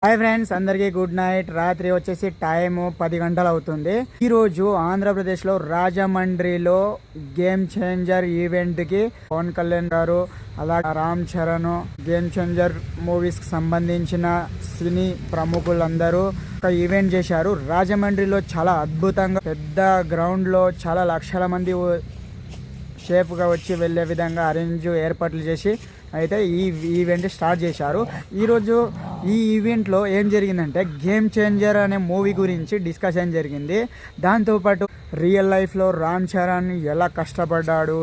Hi friends, అందరికీ good night. రాత్రి వచ్చేసి టైం 10 గంటలు అవుతుంది. ఈరోజు ఆంధ్రప్రదేశ్లో రాజమండ్రిలో గేమ్ చేంజర్ ఈవెంట్కి పవన్ కళ్యాణ్ గారు అలాగే రామ్ చరణ్ గేమ్ చేంజర్ మూవీస్కి సంబంధించిన సినీ ప్రముఖులందరూ ఒక ఈవెంట్ చేశారు. రాజమండ్రిలో చాలా అద్భుతంగా పెద్ద గ్రౌండ్లో చాలా లక్షల మంది సేఫ్గా వచ్చి వెళ్ళే విధంగా ఏర్పాట్లు చేసి అయితే ఈ ఈవెంట్ స్టార్ట్ చేశారు. ఈరోజు ఈ ఈవెంట్లో ఏం జరిగిందంటే గేమ్ చేంజర్ అనే మూవీ గురించి డిస్కషన్ జరిగింది. దాంతోపాటు రియల్ లైఫ్లో రామ్ చరణ్ ఎలా కష్టపడ్డాడు,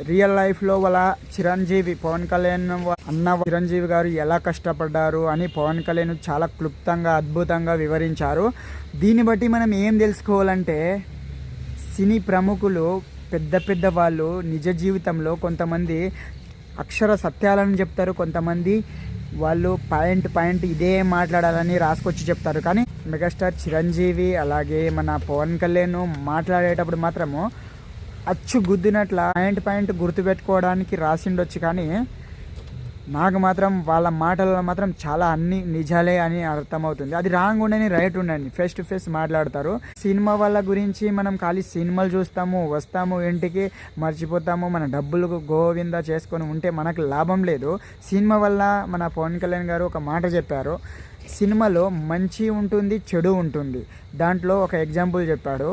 రియల్ లైఫ్లో వాళ్ళ చిరంజీవి పవన్ కళ్యాణ్ అన్న చిరంజీవి గారు ఎలా కష్టపడ్డారు అని పవన్ కళ్యాణ్ చాలా క్లుప్తంగా అద్భుతంగా వివరించారు. దీన్ని బట్టి మనం ఏం తెలుసుకోవాలంటే సినీ ప్రముఖులు పెద్ద వాళ్ళు నిజ జీవితంలో కొంతమంది అక్షర సత్యాలను చెప్తారు, కొంతమంది వాళ్ళు పాయింట్ ఇదే మాట్లాడాలని రాసుకొచ్చి చెప్తారు. కానీ మెగాస్టార్ చిరంజీవి అలాగే మన పవన్ కళ్యాణ్ మాట్లాడేటప్పుడు మాత్రము అచ్చు గుద్దినట్ల పాయింట్ గుర్తుపెట్టుకోవడానికి రాసిండొచ్చు. కానీ నాకు మాత్రం వాళ్ళ మాటలలో మాత్రం చాలా అన్ని నిజాలే అని అర్థమవుతుంది. అది రాంగ్ ఉండని రైట్ ఉండండి, ఫేస్ టు ఫేస్ మాట్లాడతారు. సినిమా వాళ్ళ గురించి మనం ఖాళీ సినిమాలు చూస్తాము, వస్తాము, ఇంటికి మర్చిపోతాము, మన డబ్బులు గోవింద చేసుకొని ఉంటే మనకు లాభం లేదు. సినిమా వల్ల మన పవన్ కళ్యాణ్ గారు ఒక మాట చెప్పారు, సినిమాలో మంచి ఉంటుంది, చెడు ఉంటుంది. దాంట్లో ఒక ఎగ్జాంపుల్ చెప్పాడు,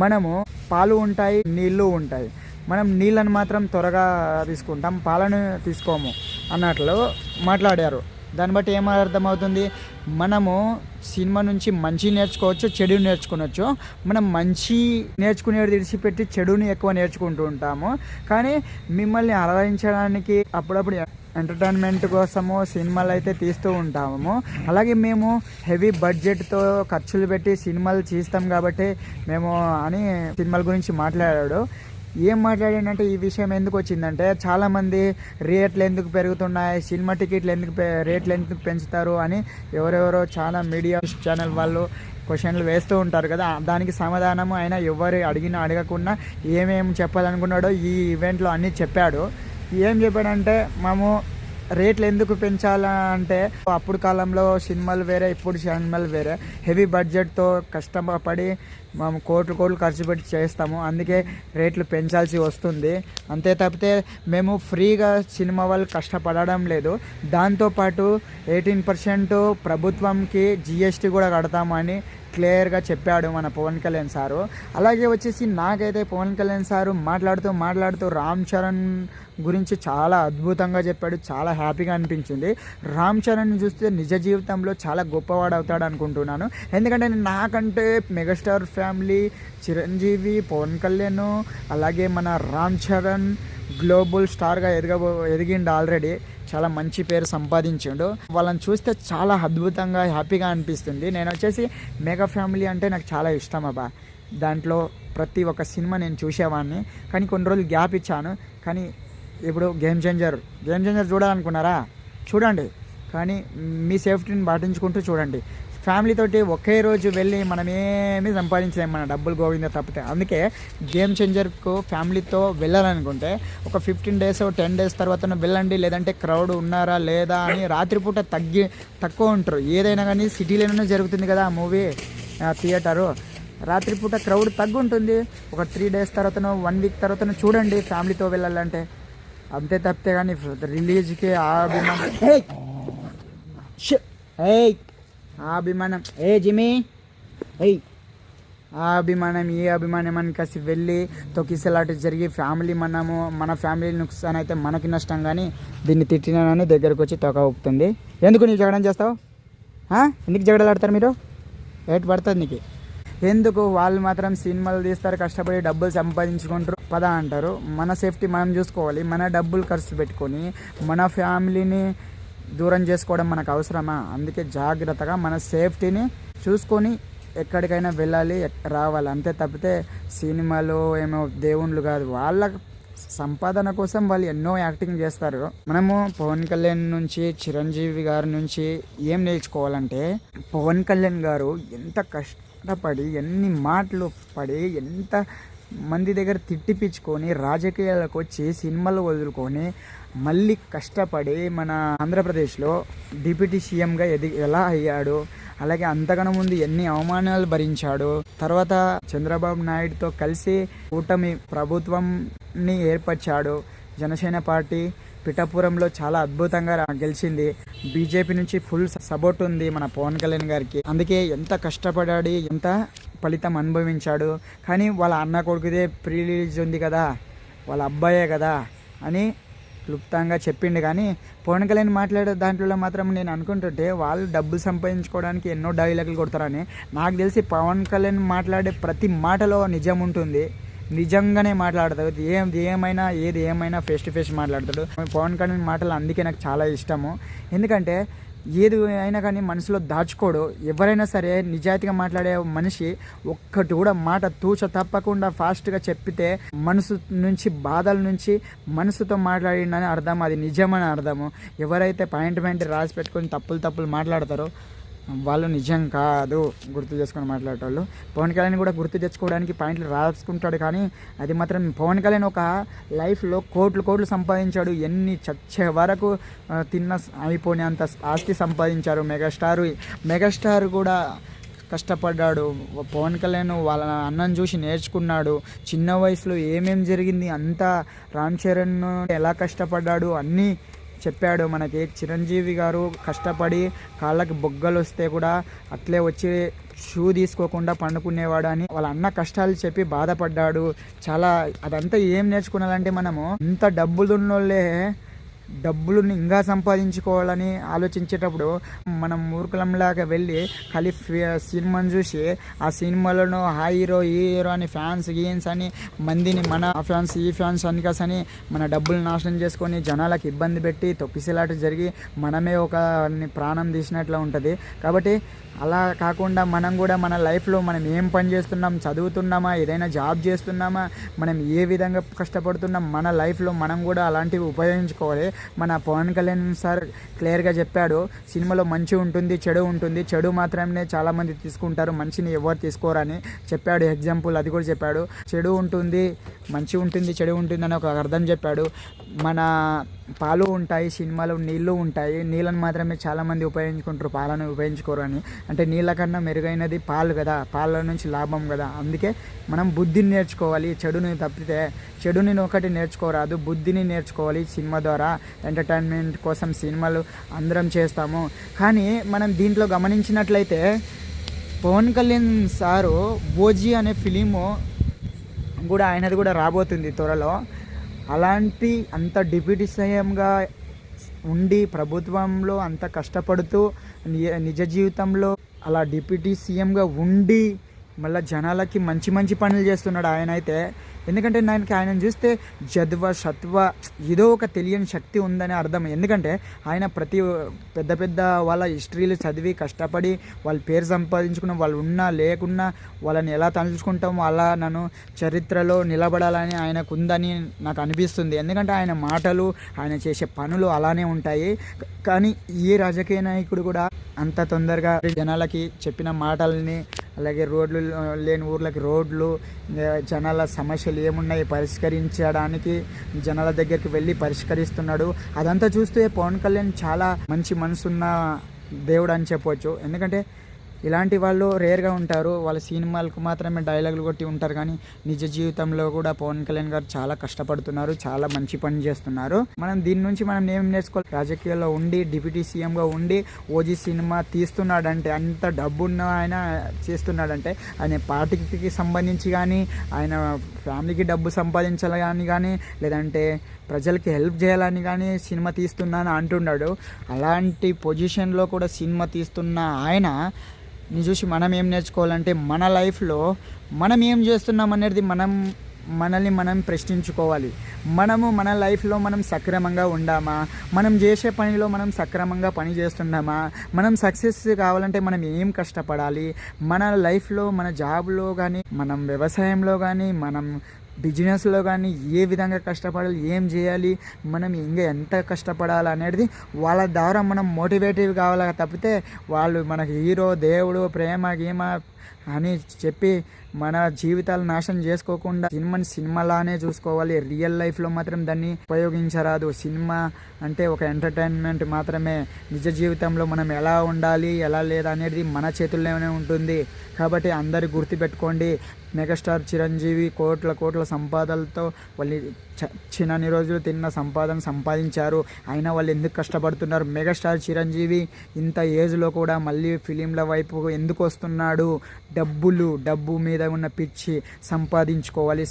మనము పాలు ఉంటాయి, నీళ్ళు ఉంటాయి, మనం నీళ్ళను మాత్రం త్వరగా తీసుకుంటాం, పాలను తీసుకోము అన్నట్లు మాట్లాడారు. దాన్ని బట్టి ఏం అర్థమవుతుంది, మనము సినిమా నుంచి మంచి నేర్చుకోవచ్చు, చెడు నేర్చుకోవచ్చు. మనం మంచి నేర్చుకునేది విడిచిపెట్టి చెడుని ఎక్కువ నేర్చుకుంటూ ఉంటాము. కానీ మిమ్మల్ని అలరించడానికి అప్పుడప్పుడు ఎంటర్టైన్మెంట్ కోసము సినిమాలు అయితే తీస్తూ ఉంటాము. అలాగే మేము హెవీ బడ్జెట్తో ఖర్చులు పెట్టి సినిమాలు తీస్తాం కాబట్టి మేము అని సినిమాల గురించి మాట్లాడాడు. ఏం మాట్లాడిందంటే ఈ విషయం ఎందుకు వచ్చిందంటే చాలామంది రేట్లు ఎందుకు పెరుగుతున్నాయి, సినిమా టికెట్లు రేట్లు ఎందుకు పెంచుతారు అని ఎవరెవరో చాలా మీడియా ఛానల్ వాళ్ళు క్వశ్చన్లు వేస్తూ ఉంటారు కదా. దానికి సమాధానము ఆయన ఎవరు అడగకుండా ఏమేమి చెప్పాలనుకున్నాడో ఈ ఈవెంట్లో అన్నీ చెప్పాడు. ఏం చెప్పాడంటే మేము రేట్లు ఎందుకు పెంచాలంటే అప్పుడు కాలంలో సినిమాలు వేరే, ఇప్పుడు సినిమాలు వేరే. హెవీ బడ్జెట్తో కష్టపడి మేము కోట్లు ఖర్చు పెట్టి చేస్తాము, అందుకే రేట్లు పెంచాల్సి వస్తుంది. అంతే తప్పితే మేము ఫ్రీగా సినిమా వాళ్ళు కష్టపడడం లేదు. దాంతోపాటు 18% ప్రభుత్వంకి GST కూడా కడతామని క్లియర్గా చెప్పాడు మన పవన్ కళ్యాణ్ సారు. అలాగే వచ్చేసి నాకైతే పవన్ కళ్యాణ్ సారు మాట్లాడుతూ రామ్ చరణ్ గురించి చాలా అద్భుతంగా చెప్పాడు, చాలా హ్యాపీగా అనిపించింది. రామ్ చరణ్ని చూస్తే నిజ జీవితంలో చాలా గొప్పవాడు అవుతాడు అనుకుంటున్నాను. ఎందుకంటే నాకంటే మెగాస్టార్ ఫ్యామిలీ చిరంజీవి, పవన్ కళ్యాణ్ అలాగే మన రామ్ చరణ్ గ్లోబల్ స్టార్గా ఎదిగిండు ఆల్రెడీ, చాలా మంచి పేరు సంపాదించిండు. వాళ్ళని చూస్తే చాలా అద్భుతంగా హ్యాపీగా అనిపిస్తుంది. నేను వచ్చేసి మెగా ఫ్యామిలీ అంటే నాకు చాలా ఇష్టం అబ్బా. దాంట్లో ప్రతి ఒక్క సినిమా నేను చూసేవాడిని, కానీ కొన్ని రోజులు గ్యాప్ ఇచ్చాను. కానీ ఇప్పుడు గేమ్ చేంజర్ చూడాలనుకున్నారా, చూడండి, కానీ మీ సేఫ్టీని పాటించుకుంటూ చూడండి. ఫ్యామిలీతోటి ఒకే రోజు వెళ్ళి మనం ఏమీ సంపాదించలేము, మన డబ్బులు గోవింద తప్పితే. అందుకే గేమ్ చేంజర్కు ఫ్యామిలీతో వెళ్ళాలనుకుంటే ఒక 15 days 10 days తర్వాత వెళ్ళండి. లేదంటే క్రౌడ్ ఉన్నారా లేదా అని రాత్రిపూట తక్కువ ఉంటారు. ఏదైనా కానీ సిటీలోనే జరుగుతుంది కదా ఆ మూవీ థియేటరు, రాత్రిపూట క్రౌడ్ తగ్గుంటుంది. ఒక 3 days తర్వాత 1 week తర్వాత చూడండి ఫ్యామిలీతో వెళ్ళాలంటే. అంతే తప్పితే కానీ రిలీజ్కి ఆ అభిమానం జిమీ ఆ అభిమానం ఈ అభిమానం అని కలిసి వెళ్ళి తొక్కిసలాట జరిగి మన ఫ్యామిలీ నుక్సాన్ అయితే మనకి నష్టం. కానీ దీన్ని తిట్టినానని దగ్గరకు వచ్చి తొక్క ఊపుతుంది. ఎందుకు నీకు జగడం చేస్తావు? ఎందుకు జగడలాడతారు మీరు? ఏటు పడుతుంది నీకు? ఎందుకు? వాళ్ళు మాత్రం సినిమాలు తీస్తారు, కష్టపడి డబ్బులు సంపాదించుకుంటారు, పదా అంటారు. మన సేఫ్టీ మనం చూసుకోవాలి. మన డబ్బులు ఖర్చు పెట్టుకొని మన ఫ్యామిలీని దూరం చేసుకోవడం మనకు అవసరమా? అందుకే జాగ్రత్తగా మన సేఫ్టీని చూసుకొని ఎక్కడికైనా వెళ్ళాలి, రావాలి. అంతే తప్పితే సినిమాలు ఏమో దేవుళ్ళు కాదు, వాళ్ళ సంపాదన కోసం వాళ్ళు ఎన్నో యాక్టింగ్ చేస్తారు. మనము పవన్ కళ్యాణ్ నుంచి, చిరంజీవి గారి నుంచి ఏం నేర్చుకోవాలంటే, పవన్ కళ్యాణ్ గారు ఎంత కష్టపడి ఎన్ని మాటలు పడి ఎంత మంది దగ్గర తిట్టిపించుకొని రాజకీయాలకు వచ్చి సినిమాలు వదులుకొని మళ్ళీ కష్టపడి మన ఆంధ్రప్రదేశ్లో డిప్యూటీ సీఎంగా ఎలా అయ్యాడు, అలాగే అంతకన్నా ముందు ఎన్ని అవమానాలు భరించాడు, తర్వాత చంద్రబాబు నాయుడుతో కలిసి కూటమి ప్రభుత్వంని ఏర్పరిచాడు. జనసేన పార్టీ పిఠాపురంలో చాలా అద్భుతంగా గెలిచింది. బీజేపీ నుంచి ఫుల్ సపోర్ట్ ఉంది మన పవన్ కళ్యాణ్ గారికి. అందుకే ఎంత కష్టపడాడు, ఎంత ఫలితం అనుభవించాడు. కానీ వాళ్ళ అన్న కొడుకుదే ప్రీ రిలీజ్ ఉంది కదా, వాళ్ళ అబ్బాయే కదా అని క్లుప్తంగా చెప్పిండు. కానీ పవన్ కళ్యాణ్ మాట్లాడే దాంట్లో మాత్రం నేను అనుకుంటుంటే వాళ్ళు డబ్బులు సంపాదించుకోవడానికి ఎన్నో డైలాగులు కొడతారని. నాకు తెలిసి పవన్ కళ్యాణ్ మాట్లాడే ప్రతి మాటలో నిజం ఉంటుంది, నిజంగానే మాట్లాడతాడు. ఏది ఏమైనా ఫేస్ టు ఫేస్ మాట్లాడతాడు. పవన్ కళ్యాణ్ మాటలు అందుకే నాకు చాలా ఇష్టము. ఎందుకంటే ఏది అయినా కానీ మనసులో దాచుకోడు. ఎవరైనా సరే నిజాయితీగా మాట్లాడే మనిషి ఒక్కటి కూడా మాట తూచ తప్పకుండా ఫాస్ట్గా చెప్పితే మనసు నుంచి, బాధల నుంచి మనసుతో మాట్లాడిందని అర్థం, అది నిజమని అర్థము. ఎవరైతే పాయింట్ రాసి పెట్టుకొని తప్పులు మాట్లాడతారో వాళ్ళు నిజం కాదు, గుర్తు చేసుకొని మాట్లాడేవాళ్ళు. పవన్ కళ్యాణ్ కూడా గుర్తు తెచ్చుకోవడానికి పాయింట్లు రాసుకుంటాడు. కానీ అది మాత్రం పవన్ కళ్యాణ్ ఒక లైఫ్లో కోట్లు సంపాదించాడు. ఎన్ని చచ్చే వరకు తిన్న అయిపోయిన అంత ఆస్తి సంపాదించారు. మెగాస్టార్ కూడా కష్టపడ్డాడు. పవన్ కళ్యాణ్ వాళ్ళ అన్నను చూసి నేర్చుకున్నాడు. చిన్న వయసులో ఏమేం జరిగింది అంతా, రామ్ చరణ్ ఎలా కష్టపడ్డాడు అన్నీ చెప్పాడు మనకి. చిరంజీవి గారు కష్టపడి కాళ్ళకి బొగ్గలు వస్తే కూడా అట్లే వచ్చి షూ తీసుకోకుండా పండుకునేవాడు అని వాళ్ళ అన్న కష్టాలు చెప్పి బాధపడ్డాడు. చాలా అదంతా ఏం నేర్చుకున్నాడంటే, మనము ఇంత డబ్బులు ఉన్నోళ్ళే డబ్బులను ఇంకా సంపాదించుకోవాలని ఆలోచించేటప్పుడు మనం మూర్ఖులంలాగా వెళ్ళి ఖాళీ సినిమాను చూసి ఆ సినిమాలను హీరో అని గీన్స్ అని మందిని మన ఫ్యాన్స్ ఈ ఫ్యాన్స్ అందుకని మన డబ్బులు నాశనం చేసుకొని జనాలకు ఇబ్బంది పెట్టి తొక్కిసలాట జరిగి మనమే ఒక ప్రాణం తీసినట్లు ఉంటుంది. కాబట్టి అలా కాకుండా మనం కూడా మన లైఫ్లో మనం ఏం పని చేస్తున్నాం, చదువుతున్నామా, ఏదైనా జాబ్ చేస్తున్నామా, మనం ఏ విధంగా కష్టపడుతున్నాం, మన లైఫ్లో మనం కూడా అలాంటివి ఉపయోగించుకోవాలి. మన పవన్ కళ్యాణ్ సార్ క్లియర్గా చెప్పాడు, సినిమాలో మంచి ఉంటుంది, చెడు ఉంటుంది, చెడు మాత్రమే చాలామంది తీసుకుంటారు, మంచిని ఎవరు తీసుకోరని చెప్పాడు. ఎగ్జాంపుల్ అది కూడా చెప్పాడు. చెడు ఉంటుంది, మంచి ఉంటుంది, చెడు ఉంటుంది అని ఒక అర్థం చెప్పాడు. మన పాలు ఉంటాయి, సినిమాలో నీళ్ళు ఉంటాయి, నీళ్ళని మాత్రమే చాలామంది ఉపయోగించుకుంటారు, పాలను ఉపయోగించుకోరు అని. అంటే నీళ్ళ కన్నా మెరుగైనది పాలు కదా, పాల నుంచి లాభం కదా. అందుకే మనం బుద్ధిని నేర్చుకోవాలి. చెడుని తప్పితే చెడుని ఒకటి నేర్చుకోరాదు, బుద్ధిని నేర్చుకోవాలి. సినిమా ద్వారా ఎంటర్టైన్మెంట్ కోసం సినిమాలు అందరం చేస్తాము. కానీ మనం దీంట్లో గమనించినట్లయితే పవన్ కళ్యాణ్ సారు ఓజీ అనే ఫిలిము కూడా ఆయనది కూడా రాబోతుంది త్వరలో. అలాంటి అంత డిప్యూటీ సీఎంగా ఉండి ప్రభుత్వంలో అంత కష్టపడుతూ నిజ జీవితంలో అలా డిప్యూటీ సీఎంగా ఉండి మళ్ళీ జనాలకి మంచి పనులు చేస్తున్నాడు ఆయన అయితే. ఎందుకంటే ఆయనను చూస్తే జద్వ సత్వ ఏదో ఒక తెలియని శక్తి ఉందని అర్థం. ఎందుకంటే ఆయన ప్రతి పెద్ద వాళ్ళ హిస్టరీలు చదివి కష్టపడి వాళ్ళ పేరు సంపాదించుకున్న వాళ్ళు ఉన్నా లేకున్నా వాళ్ళని ఎలా తలుచుకుంటామో అలా నన్ను చరిత్రలో నిలబడాలని ఆయనకు ఉందని నాకు అనిపిస్తుంది. ఎందుకంటే ఆయన మాటలు, ఆయన చేసే పనులు అలానే ఉంటాయి. కానీ ఏ రాజకీయ నాయకుడు కూడా అంత తొందరగా జనాలకి చెప్పిన మాటల్ని, అలాగే రోడ్లు లేని ఊర్లకి రోడ్లు, జనాల సమస్యలు ఏమున్నాయి పరిష్కరించడానికి జనాల దగ్గరికి వెళ్ళి పరిష్కరిస్తున్నాడు. అదంతా చూస్తే పవన్ కళ్యాణ్ చాలా మంచి మనసున్న దేవుడు అని చెప్పవచ్చు. ఎందుకంటే ఇలాంటి వాళ్ళు రేర్గా ఉంటారు. వాళ్ళ సినిమాలకు మాత్రమే డైలాగులు కొట్టి ఉంటారు, కానీ నిజ జీవితంలో కూడా పవన్ కళ్యాణ్ గారు చాలా కష్టపడుతున్నారు, చాలా మంచి పని చేస్తున్నారు. మనం దీని నుంచి మనం ఏం నేర్చుకోవాలి? రాజకీయాల్లో ఉండి డిప్యూటీ సీఎంగా ఉండి ఓజీ సినిమా తీస్తున్నాడంటే, అంత డబ్బున్న ఆయన చేస్తున్నాడంటే, ఆయన పార్టీకి సంబంధించి కానీ, ఆయన ఫ్యామిలీకి డబ్బు సంపాదించాలని కానీ, లేదంటే ప్రజలకి హెల్ప్ చేయాలని కానీ సినిమా తీస్తున్నాను అంటున్నాడు. అలాంటి పొజిషన్లో కూడా సినిమా తీస్తున్న ఆయన ని చూసి మనం ఏం నేర్చుకోవాలంటే, మన లైఫ్లో మనం ఏం చేస్తున్నాం అనేది మనల్ని మనం ప్రశ్నించుకోవాలి. మన లైఫ్లో మనం సక్రమంగా ఉండామా, మనం చేసే పనిలో మనం సక్రమంగా పని చేస్తున్నామా, మనం సక్సెస్ కావాలంటే మనం ఏం కష్టపడాలి, మన లైఫ్లో మన జాబ్లో కానీ, మనం వ్యవసాయంలో కానీ, మనం బిజినెస్లో కానీ ఏ విధంగా కష్టపడాలి, ఏం చేయాలి, మనం ఇంకా ఎంత కష్టపడాలి అనేది వాళ్ళ ద్వారా మనం మోటివేటివ్ కావాలి తప్పితే వాళ్ళు మనకి హీరో, దేవుడు, ప్రేమ గీమ అని చెప్పి మన జీవితాలు నాశనం చేసుకోకుండా సినిమాని సినిమాలానే చూసుకోవాలి. రియల్ లైఫ్లో మాత్రం దాన్ని ఉపయోగించరాదు. సినిమా అంటే ఒక ఎంటర్టైన్మెంట్ మాత్రమే. నిజ జీవితంలో మనం ఎలా ఉండాలి ఎలా లేదనేది మన చేతుల్లోనే ఉంటుంది. కాబట్టి అందరు గుర్తుపెట్టుకోండి, మెగాస్టార్ చిరంజీవి కోట్ల సంపాదనలతో వాళ్ళు చిన్నన్ని రోజులు తిన్న సంపాదన సంపాదించారు. అయినా వాళ్ళు ఎందుకు కష్టపడుతున్నారు? మెగాస్టార్ చిరంజీవి ఇంత ఏజ్లో కూడా మళ్ళీ ఫిలింల వైపు ఎందుకు వస్తున్నాడు? డబ్బు మీద ఉన్న పిచ్చి. సంపాదించుకోవాలి.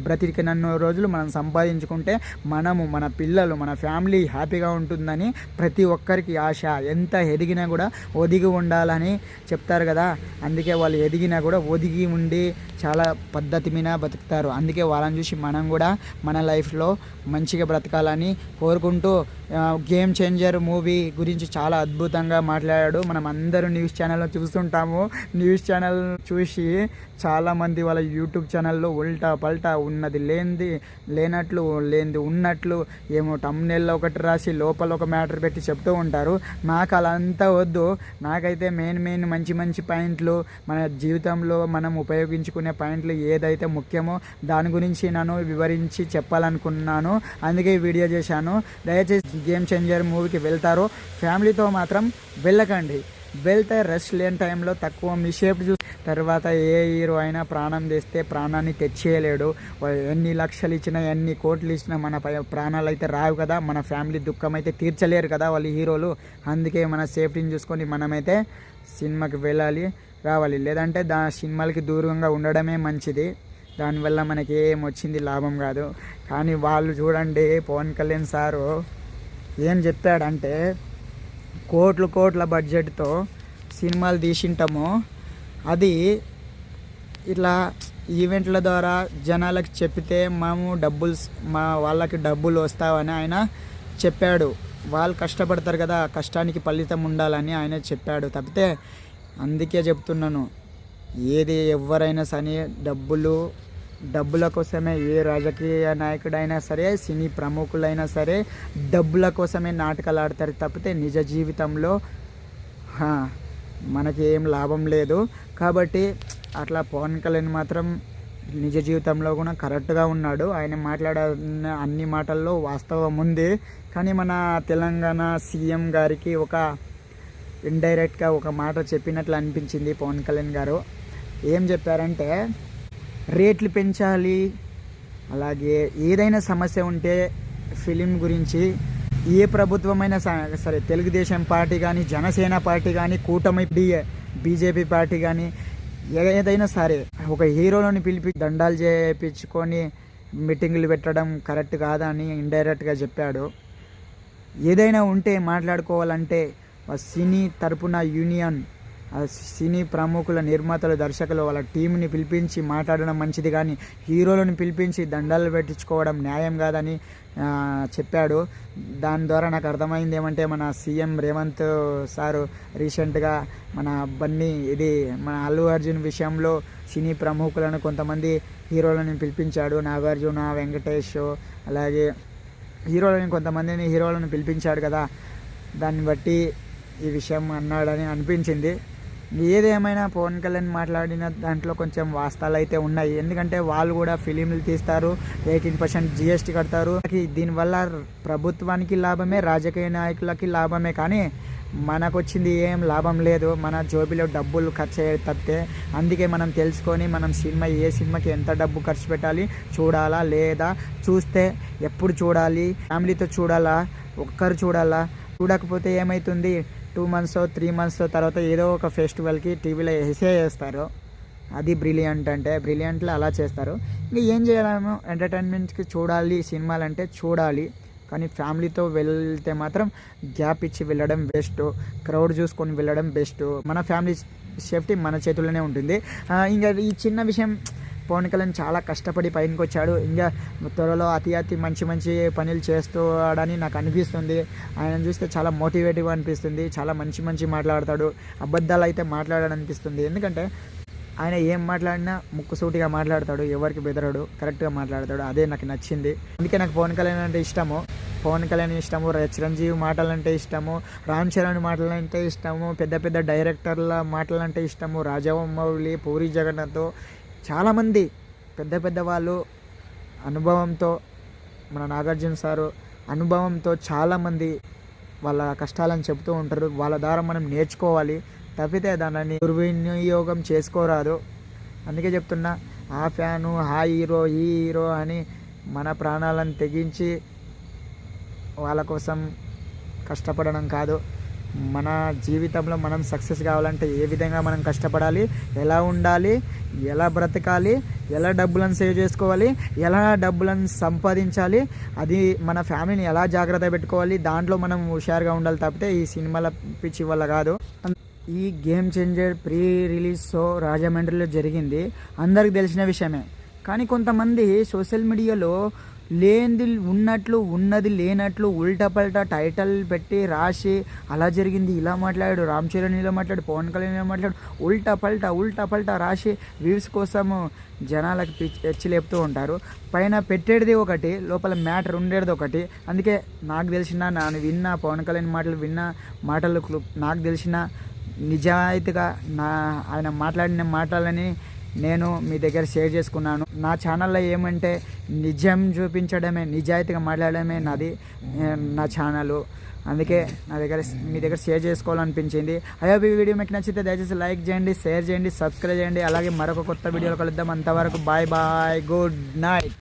బ్రతికినన్ని రోజులు మనం సంపాదించుకుంటే మనము, మన పిల్లలు, మన ఫ్యామిలీ హ్యాపీగా ఉంటుందని ప్రతి ఒక్కరికి ఆశ. ఎంత ఎదిగినా కూడా ఒదిగి ఉండాలని చెప్తారు కదా, అందుకే వాళ్ళు ఎదిగినా కూడా ఒదిగి ఉండి చాలా పద్ధతి మీద బతుకుతారు. అందుకే వాళ్ళని చూసి మనం కూడా మన లైఫ్లో మంచిగా బ్రతకాలని కోరుకుంటూ, గేమ్ చేంజర్ మూవీ గురించి చాలా అద్భుతంగా మాట్లాడాడు. మనం అందరూ న్యూస్ ఛానల్లో చూస్తుంటాము. న్యూస్ ఛానల్ చూసి చాలామంది వాళ్ళ యూట్యూబ్ ఛానల్లో ఉల్టా పల్టా ఉన్నది లేనట్లు ఉన్నట్లు ఏమో టమ్నెల్లో ఒకటి రాసి లోపల ఒక మ్యాటర్ పెట్టి చెప్తూ ఉంటారు. నాకు అలా అంతా వద్దు. నాకైతే మెయిన్ మంచి పాయింట్లు, మన జీవితంలో మనం ఉపయోగించుకునే పాయింట్లు ఏదైతే ముఖ్యమో దాని గురించి నేను వివరించి చెప్పాలనుకున్నాను. అందుకే ఈ వీడియో చేశాను. దయచేసి గేమ్ చేంజర్ మూవీకి వెళ్తారో ఫ్యామిలీతో మాత్రం వెళ్ళకండి. వెళ్తే రష్ లేని టైంలో తక్కువ మీ షేప్ చూసి తర్వాత ఏ హీరో అయినా ప్రాణం తెస్తే ప్రాణాన్ని తెచ్చేయలేడు. ఎన్ని లక్షలు ఇచ్చినా ఎన్ని కోట్లు ఇచ్చినా మన ప్రాణాలు అయితే రావు కదా, మన ఫ్యామిలీ దుఃఖం అయితే తీర్చలేరు కదా వాళ్ళు హీరోలు. అందుకే మన సేఫ్టీని చూసుకొని మనమైతే సినిమాకి వెళ్ళాలి రావాలి. లేదంటే సినిమాలకి దూరంగా ఉండడమే మంచిది. దానివల్ల మనకి ఏం వచ్చింది లాభం కాదు. కానీ వాళ్ళు చూడండి, పవన్ కళ్యాణ్ సారు ఏం చెప్పాడంటే కోట్ల బడ్జెట్తో సినిమాలు తీసింటాము, అది ఇట్లా ఈవెంట్ల ద్వారా జనాలకు చెప్తే మా వాళ్ళకి డబ్బులు వస్తావని ఆయన చెప్పాడు. వాళ్ళు కష్టపడతారు కదా, కష్టానికి ఫలితం ఉండాలని ఆయన చెప్పాడు తప్పితే. అందుకే చెప్తున్నాను, ఏది ఎవరైనా సరే డబ్బుల కోసమే, ఏ రాజకీయ నాయకుడైనా సరే, సినీ ప్రముఖులైనా సరే డబ్బుల కోసమే నాటకాలు ఆడతారు తప్పితే నిజ జీవితంలో మనకి ఏం లాభం లేదు. కాబట్టి అట్లా పవన్ కళ్యాణ్ మాత్రం నిజ జీవితంలో కూడా కరెక్ట్గా ఉన్నాడు. ఆయన మాట్లాడిన అన్ని మాటల్లో వాస్తవం ఉంది. కానీ మన తెలంగాణ సీఎం గారికి ఒక ఇండైరెక్ట్గా ఒక మాట చెప్పినట్లు అనిపించింది పవన్ కళ్యాణ్ గారు. ఏం చెప్పారంటే రేట్లు పెంచాలి, అలాగే ఏదైనా సమస్య ఉంటే ఫిలిం గురించి ఏ ప్రభుత్వమైనా సరే, తెలుగుదేశం పార్టీ కానీ, జనసేన పార్టీ కానీ, కూటమి బీజేపీ పార్టీ కానీ, ఏదైనా సరే ఒక హీరోలను పిలిపి దండాలు చేయించుకొని మీటింగులు పెట్టడం కరెక్ట్ కాదని ఇండైరెక్ట్గా చెప్పాడు. ఏదైనా ఉంటే మాట్లాడుకోవాలంటే సినీ తరపున యూనియన్, సినీ ప్రముఖుల, నిర్మాతలు, దర్శకులు వాళ్ళ టీంని పిలిపించి మాట్లాడడం మంచిది, కానీ హీరోలను పిలిపించి దండాలు పెట్టించుకోవడం న్యాయం కాదని చెప్పాడు. దాని ద్వారా నాకు అర్థమైంది ఏమంటే, మన సీఎం రేవంత్ సారు రీసెంట్గా మన మన అల్లు అర్జున్ విషయంలో సినీ ప్రముఖులను కొంతమంది హీరోలను పిలిపించాడు. నాగార్జున, వెంకటేష్, అలాగే కొంతమందిని హీరోలను పిలిపించాడు కదా. దాన్ని బట్టి ఈ విషయం అన్నాడని అనిపించింది. ఏదేమైనా పవన్ కళ్యాణ్ మాట్లాడిన దాంట్లో కొంచెం వాస్తవాలు అయితే ఉన్నాయి. ఎందుకంటే వాళ్ళు కూడా ఫిలింలు తీస్తారు, 18% GST కడతారు. దీనివల్ల ప్రభుత్వానికి లాభమే, రాజకీయ నాయకులకి లాభమే, కానీ మనకు వచ్చింది ఏం లాభం లేదు. మన జోబిలో డబ్బులు ఖర్చు అయ్యే తప్పితే. అందుకే మనం తెలుసుకొని మనం ఏ సినిమాకి ఎంత డబ్బు ఖర్చు పెట్టాలి, చూడాలా లేదా, చూస్తే ఎప్పుడు చూడాలి, ఫ్యామిలీతో చూడాలా, ఒక్కరు చూడాలా, చూడకపోతే ఏమవుతుంది, 2 months 3 months తర్వాత ఏదో ఒక ఫెస్టివల్కి టీవీలో వేసేస్తారు. అది బ్రిలియంట్లో అలా చేస్తారు. ఇంకా ఏం చేయాలేమో, ఎంటర్టైన్మెంట్కి చూడాలి సినిమాలంటే చూడాలి, కానీ ఫ్యామిలీతో వెళ్తే మాత్రం గ్యాప్ ఇచ్చి వెళ్ళడం బెస్ట్, క్రౌడ్ చూసుకొని వెళ్ళడం బెస్ట్. మన ఫ్యామిలీ సేఫ్టీ మన చేతుల్లోనే ఉంటుంది. ఇంకా ఈ చిన్న విషయం, పవన్ కళ్యాణ్ చాలా కష్టపడి పైనకి వచ్చాడు. ఇంకా త్వరలో అతి మంచి పనులు చేస్తాడని నాకు అనిపిస్తుంది. ఆయన చూస్తే చాలా మోటివేటివ్ అనిపిస్తుంది. చాలా మంచి మాట్లాడతాడు. అబద్ధాలు అయితే మాట్లాడాలనిపిస్తుంది. ఎందుకంటే ఆయన ఏం మాట్లాడినా ముక్కుసూటిగా మాట్లాడతాడు, ఎవరికి బెదరడు, కరెక్ట్గా మాట్లాడతాడు. అదే నాకు నచ్చింది. అందుకే నాకు పవన్ కళ్యాణ్ అంటే ఇష్టము. పవన్ కళ్యాణ్ ఇష్టము, చిరంజీవి మాటలంటే ఇష్టము, రామ్ చరణ్ మాటలంటే ఇష్టము, పెద్ద పెద్ద డైరెక్టర్ల మాటలంటే ఇష్టము, రాజమౌళి, పూరి జగన్నాథ్, చాలామంది పెద్ద పెద్ద వాళ్ళు అనుభవంతో, మన నాగార్జున సారు అనుభవంతో చాలామంది వాళ్ళ కష్టాలను చెబుతూ ఉంటారు. వాళ్ళ ద్వారా మనం నేర్చుకోవాలి, తప్పితే దానిని దుర్వినియోగం చేసుకోరాదు. అందుకే చెప్తున్నా, ఆ ఫ్యాను, ఆ హీరో, ఈ హీరో అని మన ప్రాణాలను తెగించి వాళ్ళ కోసం కష్టపడడం కాదు. మన జీవితంలో మనం సక్సెస్ కావాలంటే ఏ విధంగా మనం కష్టపడాలి, ఎలా ఉండాలి, ఎలా బ్రతకాలి, ఎలా డబ్బులను సేవ్ చేసుకోవాలి, ఎలా డబ్బులను సంపాదించాలి, అది మన ఫ్యామిలీని ఎలా జాగ్రత్త పెట్టుకోవాలి, దాంట్లో మనం హుషారుగా ఉండాలి, తప్పితే ఈ సినిమాల పిచ్చి వల్ల కాదు. ఈ game changer pre release show రాజమండ్రిలో జరిగింది, అందరికి తెలిసిన విషయమే. కానీ కొంతమంది సోషల్ మీడియాలో లేనిది ఉన్నట్లు, ఉన్నది లేనట్లు ఉల్టా పల్టా టైటిల్ పెట్టి రాసి, అలా జరిగింది, ఇలా మాట్లాడాడు, రామ్ చరణ్ ఇలా మాట్లాడు, పవన్ కళ్యాణ్ ఇలా మాట్లాడు, ఉల్టా పల్టా రాసి వ్యూస్ కోసము జనాలకు పిచ్చి లేపుతూ ఉంటారు. పైన పెట్టేది ఒకటి, లోపల మ్యాటర్ ఉండేది ఒకటి. అందుకే నాకు తెలిసిన, నేను విన్న పవన్ కళ్యాణ్ మాటలు నాకు తెలిసిన నిజాయితీగా ఆయన మాట్లాడిన మాటలని నేను మీ దగ్గర షేర్ చేసుకున్నాను. నా ఛానల్లో ఏమంటే నిజం చూపించడమే, నిజాయితీగా మాట్లాడడమే నా ఛానల్. అందుకే మీ దగ్గర షేర్ చేసుకోవాలనిపించింది. అయ్యో ఈ వీడియో మీకు నచ్చితే దయచేసి లైక్ చేయండి, షేర్ చేయండి, సబ్స్క్రైబ్ చేయండి. అలాగే మరొక కొత్త వీడియోలో కలుద్దాం. అంతవరకు బాయ్ బాయ్, గుడ్ నైట్.